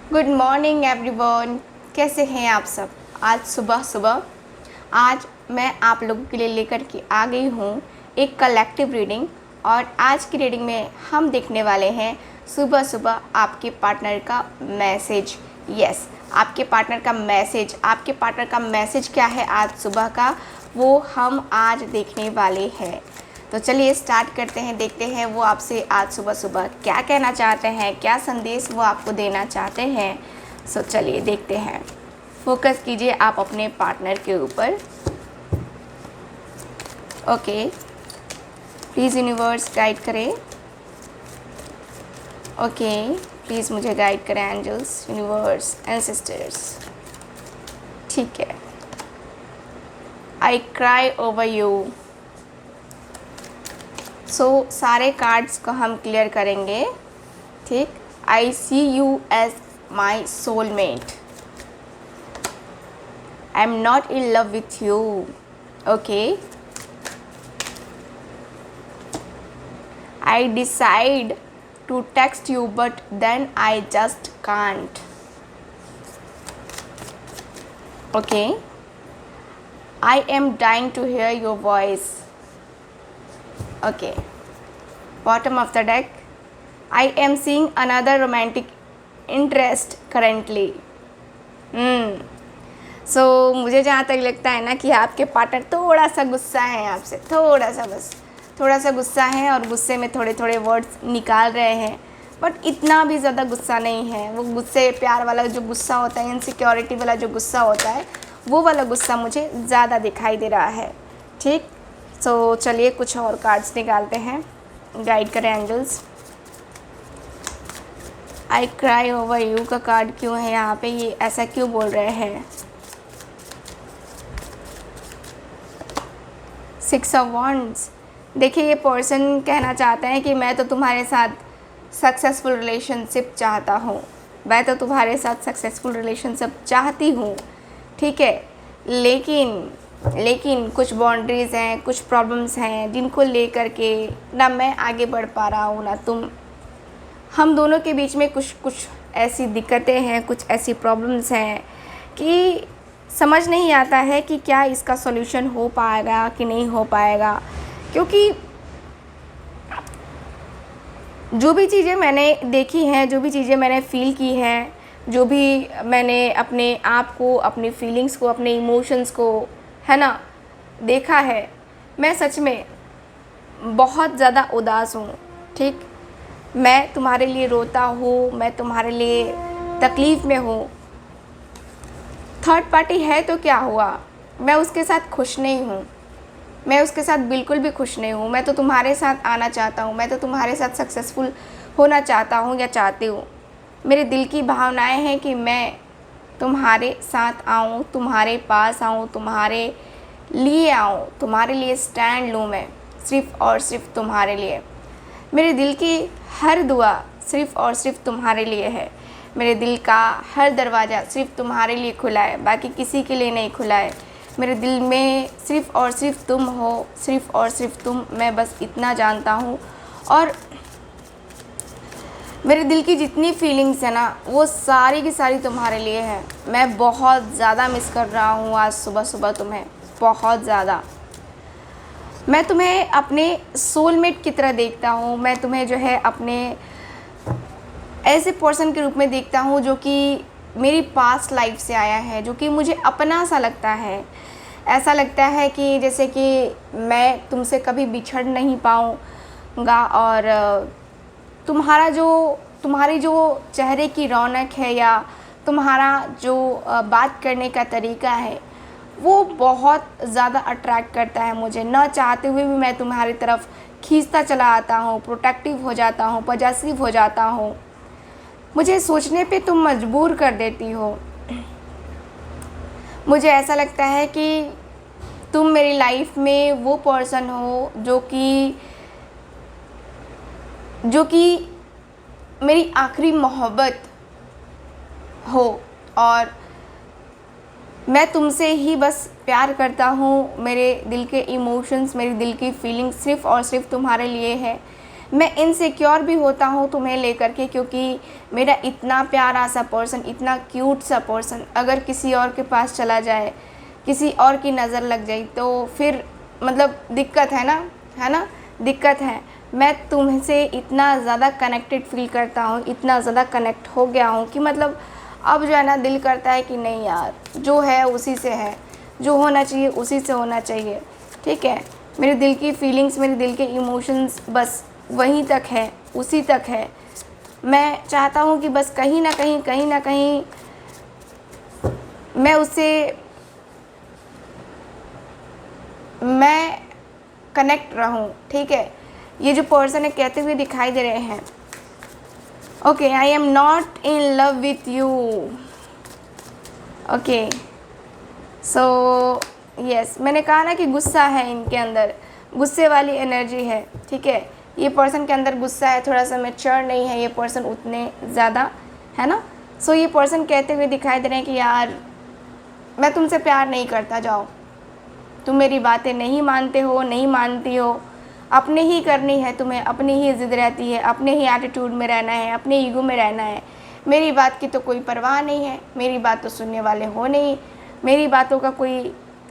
Good morning everyone. कैसे हैं आप सब? आज सुबह सुबह आज मैं आप लोगों के लिए लेकर के आ गई हूँ एक कलेक्टिव रीडिंग। और आज की रीडिंग में हम देखने वाले हैं सुबह सुबह आपके पार्टनर का मैसेज। यस, आपके पार्टनर का मैसेज क्या है आज सुबह का, वो हम आज देखने वाले हैं। तो चलिए स्टार्ट करते हैं, देखते हैं वो आपसे आज सुबह सुबह क्या कहना चाहते हैं, क्या संदेश वो आपको देना चाहते हैं। सो चलिए देखते हैं। फोकस कीजिए आप अपने पार्टनर के ऊपर। ओके, प्लीज़ यूनिवर्स गाइड करें। ओके, प्लीज़ मुझे गाइड करें एंजल्स, यूनिवर्स, एंसेस्टर्स। ठीक है। I cry over you. सारे कार्ड्स को हम क्लियर करेंगे। ठीक। I see you as my soulmate. I am not in love with you. Okay. I decide to text you but then I just can't. Okay. I am dying to hear your voice. Okay, bottom of the deck, I am seeing another romantic interest currently. So मुझे जहाँ तक लगता है ना कि आपके partner थोड़ा सा गुस्सा है आपसे, थोड़ा सा गुस्सा है और गुस्से में थोड़े थोड़े वर्ड्स निकाल रहे हैं, बट इतना भी ज़्यादा गुस्सा नहीं है। वो गुस्से प्यार वाला जो गुस्सा होता है, इनसिक्योरिटी वाला जो गुस्सा होता है, वो वाला गुस्सा मुझे ज़्यादा दिखाई दे रहा है। ठीक। तो चलिए कुछ और कार्ड्स निकालते हैं, गाइड करें angels. I cry over you का कार्ड क्यों है यहाँ पे, ये ऐसा क्यों बोल रहे हैं? Six of wands. देखिए, ये पर्सन कहना चाहते हैं कि मैं तो तुम्हारे साथ सक्सेसफुल रिलेशनशिप चाहता हूँ, मैं तो तुम्हारे साथ सक्सेसफुल रिलेशनशिप चाहती हूँ। ठीक है, लेकिन कुछ बाउंड्रीज़ हैं, कुछ प्रॉब्लम्स हैं जिनको लेकर के ना मैं आगे बढ़ पा रहा हूँ ना तुम। हम दोनों के बीच में कुछ ऐसी दिक्कतें हैं, कुछ ऐसी प्रॉब्लम्स हैं कि समझ नहीं आता है कि क्या इसका सॉल्यूशन हो पाएगा कि नहीं हो पाएगा। क्योंकि जो भी चीज़ें मैंने देखी हैं, जो भी चीज़ें मैंने फ़ील की हैं, जो भी मैंने अपने आप को, अपनी फीलिंग्स को, अपने इमोशंस को, है ना, देखा है, मैं सच में बहुत ज़्यादा उदास हूँ। ठीक। मैं तुम्हारे लिए रोता हूँ, मैं तुम्हारे लिए तकलीफ़ में हूँ। थर्ड पार्टी है तो क्या हुआ, मैं उसके साथ खुश नहीं हूँ, मैं उसके साथ बिल्कुल भी खुश नहीं हूँ। मैं तो तुम्हारे साथ आना चाहता हूँ, मैं तो तुम्हारे साथ सक्सेसफुल होना चाहता हूँ या चाहती हूँ। मेरे दिल की भावनाएं हैं कि मैं तुम्हारे साथ आऊँ, तुम्हारे पास आऊँ, तुम्हारे लिए आऊँ, तुम्हारे लिए स्टैंड लूँ। मैं सिर्फ़ और सिर्फ तुम्हारे लिए। मेरे दिल की हर दुआ सिर्फ़ और सिर्फ तुम्हारे लिए है। मेरे दिल का हर दरवाज़ा सिर्फ तुम्हारे लिए खुला है, बाकी किसी के लिए नहीं खुला है। मेरे दिल में सिर्फ़ और सिर्फ तुम हो, सिर्फ़ और सिर्फ तुम। मैं बस इतना जानता हूँ। और मेरे दिल की जितनी फीलिंग्स है ना, वो सारी की सारी तुम्हारे लिए है। मैं बहुत ज़्यादा मिस कर रहा हूँ आज सुबह सुबह तुम्हें, बहुत ज़्यादा। मैं तुम्हें अपने सोलमेट की तरह देखता हूँ। मैं तुम्हें जो है अपने ऐसे पर्सन के रूप में देखता हूँ जो कि मेरी पास्ट लाइफ से आया है, जो कि मुझे अपना सा लगता है। ऐसा लगता है कि जैसे कि मैं तुमसे कभी बिछड़ नहीं पाऊँगा, और तुम्हारी जो चेहरे की रौनक है या तुम्हारा जो बात करने का तरीका है, वो बहुत ज़्यादा अट्रैक्ट करता है मुझे। न चाहते हुए भी मैं तुम्हारी तरफ खींचता चला आता हूँ, प्रोटेक्टिव हो जाता हूँ, पॉजेसिव हो जाता हूँ। मुझे सोचने पे तुम मजबूर कर देती हो। मुझे ऐसा लगता है कि तुम मेरी लाइफ में वो पर्सन हो जो कि मेरी आखिरी मोहब्बत हो, और मैं तुमसे ही बस प्यार करता हूँ। मेरे दिल के इमोशंस, मेरी दिल की फीलिंग्स सिर्फ़ और सिर्फ तुम्हारे लिए है। मैं इनसिक्योर भी होता हूँ तुम्हें लेकर के, क्योंकि मेरा इतना प्यारा सा पर्सन, इतना क्यूट सा पर्सन अगर किसी और के पास चला जाए, किसी और की नज़र लग जाए तो फिर मतलब दिक्कत है ना, है ना, दिक्कत है। मैं तुमसे इतना ज़्यादा कनेक्टेड फील करता हूँ, इतना ज़्यादा कनेक्ट हो गया हूँ कि मतलब अब जो है ना दिल करता है कि नहीं यार, जो है उसी से है, जो होना चाहिए उसी से होना चाहिए, ठीक है। मेरे दिल की फीलिंग्स, मेरे दिल के इमोशंस बस वहीं तक है, उसी तक है। मैं चाहता हूँ कि बस कहीं ना कहीं मैं उससे मैं कनेक्ट रहूँ, ठीक है। ये जो पर्सन है कहते हुए दिखाई दे रहे हैं, okay, I am not in love with you, okay. So yes, मैंने कहा ना कि गुस्सा है इनके अंदर, गुस्से वाली एनर्जी है, ठीक है। ये पर्सन के अंदर गुस्सा है, थोड़ा सा मैच्योर नहीं है ये पर्सन उतने ज़्यादा, है ना। सो ये पर्सन कहते हुए दिखाई दे रहे हैं कि यार मैं तुमसे प्यार नहीं करता, जाओ, तुम मेरी बातें नहीं मानते हो, नहीं मानती हो, अपने ही करनी है तुम्हें, अपनी ही ज़िद रहती है, अपने ही एटीट्यूड में रहना है, अपने ईगो में रहना है, मेरी बात की तो कोई परवाह नहीं है, मेरी बात तो सुनने वाले हो नहीं, मेरी बातों का कोई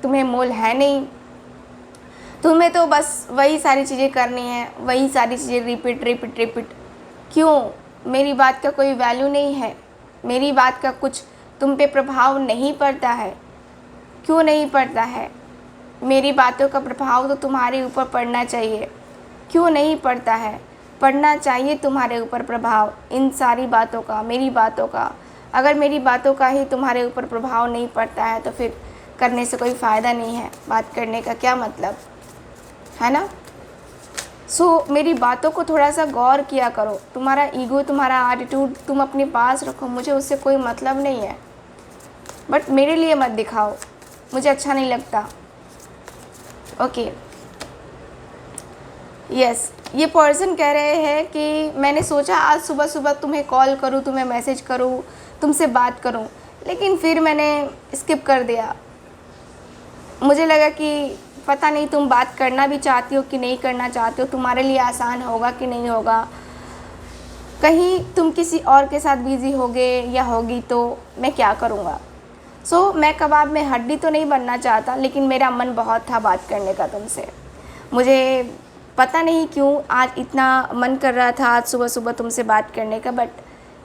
तुम्हें मोल है नहीं, तुम्हें तो बस वही सारी चीज़ें करनी है, वही सारी चीज़ें रिपीट रिपीट रिपीट। क्यों, मेरी बात का कोई वैल्यू नहीं है, मेरी बात का कुछ तुम पे प्रभाव नहीं पड़ता है, क्यों नहीं पड़ता है, मेरी बातों का प्रभाव तो तुम्हारे ऊपर पड़ना चाहिए, क्यों नहीं पड़ता है, पड़ना चाहिए तुम्हारे ऊपर प्रभाव इन सारी बातों का, मेरी बातों का। अगर मेरी बातों का ही तुम्हारे ऊपर प्रभाव नहीं पड़ता है तो फिर करने से कोई फ़ायदा नहीं है, बात करने का क्या मतलब, है ना। सो मेरी बातों को थोड़ा सा गौर किया करो, तुम्हारा ईगो, तुम्हारा एटीट्यूड तुम अपने पास रखो, मुझे उससे कोई मतलब नहीं है, बट मेरे लिए मत दिखाओ, मुझे अच्छा नहीं लगता, ओके। यस, ये पर्सन कह रहे हैं कि मैंने सोचा आज सुबह सुबह तुम्हें कॉल करूं, तुम्हें मैसेज करूं, तुमसे बात करूं, लेकिन फिर मैंने स्किप कर दिया। मुझे लगा कि पता नहीं तुम बात करना भी चाहती हो कि नहीं करना चाहती हो, तुम्हारे लिए आसान होगा कि नहीं होगा, कहीं तुम किसी और के साथ बिज़ी होगे या होगी तो मैं क्या करूँगा। सो मैं कबाब में हड्डी तो नहीं बनना चाहता, लेकिन मेरा मन बहुत था बात करने का तुमसे। मुझे पता नहीं क्यों आज इतना मन कर रहा था आज सुबह सुबह तुमसे बात करने का, बट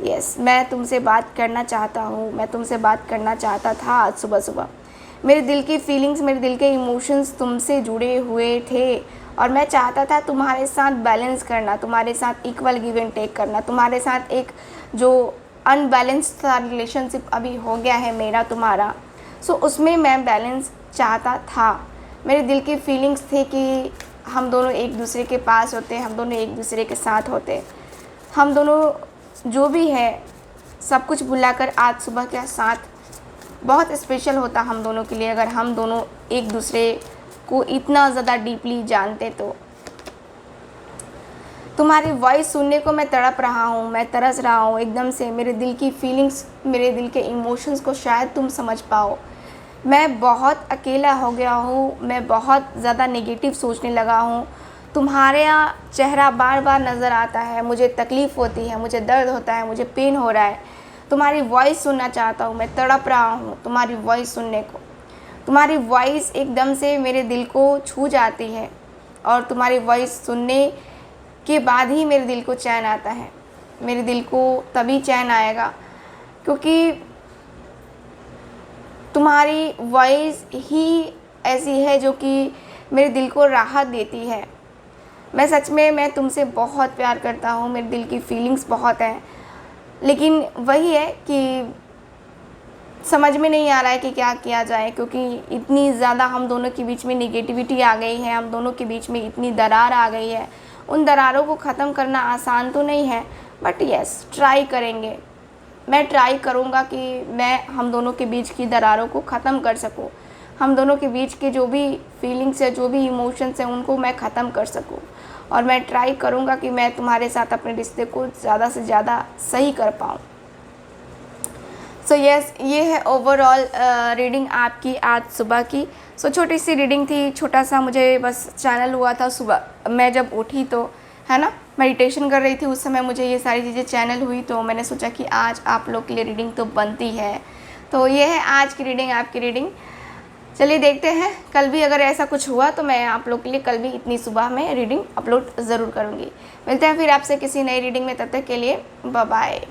यस, मैं तुमसे बात करना चाहता हूँ, मैं तुमसे बात करना चाहता था आज सुबह सुबह। मेरे दिल की फीलिंग्स, मेरे दिल के इमोशंस तुमसे जुड़े हुए थे और मैं चाहता था तुम्हारे साथ बैलेंस करना, तुम्हारे साथ इक्वल गिव एंड टेक करना, तुम्हारे साथ एक जो अनबैलेंस सा रिलेशनशिप अभी हो गया है मेरा तुम्हारा, सो उसमें मैं बैलेंस चाहता था। मेरे दिल की फीलिंग्स थे कि हम दोनों एक दूसरे के पास होते, हम दोनों एक दूसरे के साथ होते, हम दोनों जो भी है सब कुछ भुलाकर आज सुबह के साथ बहुत स्पेशल होता हम दोनों के लिए, अगर हम दोनों एक दूसरे को इतना ज़्यादा डीपली जानते तो। तुम्हारी वॉइस सुनने को मैं तड़प रहा हूँ, मैं तरस रहा हूँ एकदम से, मेरे दिल की फीलिंग्स, मेरे दिल के इमोशंस को शायद तुम समझ पाओ। मैं बहुत अकेला हो गया हूँ, मैं बहुत ज़्यादा नेगेटिव सोचने लगा हूँ, तुम्हारे यहाँ चेहरा बार बार नज़र आता है, मुझे तकलीफ़ होती है, मुझे दर्द होता है, मुझे पेन हो रहा है, तुम्हारी वॉइस सुनना चाहता हूँ, मैं तड़प रहा हूँ तुम्हारी वॉइस सुनने को। तुम्हारी वॉइस एकदम से मेरे दिल को छू जाती है और तुम्हारी वॉइस सुनने के बाद ही मेरे दिल को चैन आता है। मेरे दिल को तभी चैन आएगा क्योंकि तुम्हारी वॉइस ही ऐसी है जो कि मेरे दिल को राहत देती है। मैं सच में मैं तुमसे बहुत प्यार करता हूँ, मेरे दिल की फीलिंग्स बहुत हैं, लेकिन वही है कि समझ में नहीं आ रहा है कि क्या किया जाए, क्योंकि इतनी ज़्यादा हम दोनों के बीच में नेगेटिविटी आ गई है, हम दोनों के बीच में इतनी दरार आ गई है। उन दरारों को ख़त्म करना आसान तो नहीं है, बट यस, ट्राई करेंगे। मैं ट्राई करूँगा कि मैं हम दोनों के बीच की दरारों को ख़त्म कर सकूँ, हम दोनों के बीच के जो भी फीलिंग्स है, जो भी इमोशंस हैं, उनको मैं ख़त्म कर सकूँ। और मैं ट्राई करूँगा कि मैं तुम्हारे साथ अपने रिश्ते को ज़्यादा से ज़्यादा सही कर पाऊँ। सो यस, ये है ओवरऑल रीडिंग आपकी आज सुबह की। सो छोटी सी रीडिंग थी, छोटा सा मुझे बस चैनल हुआ था सुबह मैं जब उठी तो, है ना, मेडिटेशन कर रही थी उस समय मुझे ये सारी चीज़ें चैनल हुई, तो मैंने सोचा कि आज आप लोग के लिए रीडिंग तो बनती है। तो ये है आज की रीडिंग, आपकी रीडिंग। चलिए देखते हैं, कल भी अगर ऐसा कुछ हुआ तो मैं आप लोग के लिए कल भी इतनी सुबह में रीडिंग अपलोड ज़रूर करूँगी। मिलते हैं फिर आपसे किसी नई रीडिंग में, तब तक के लिए बाय बाय।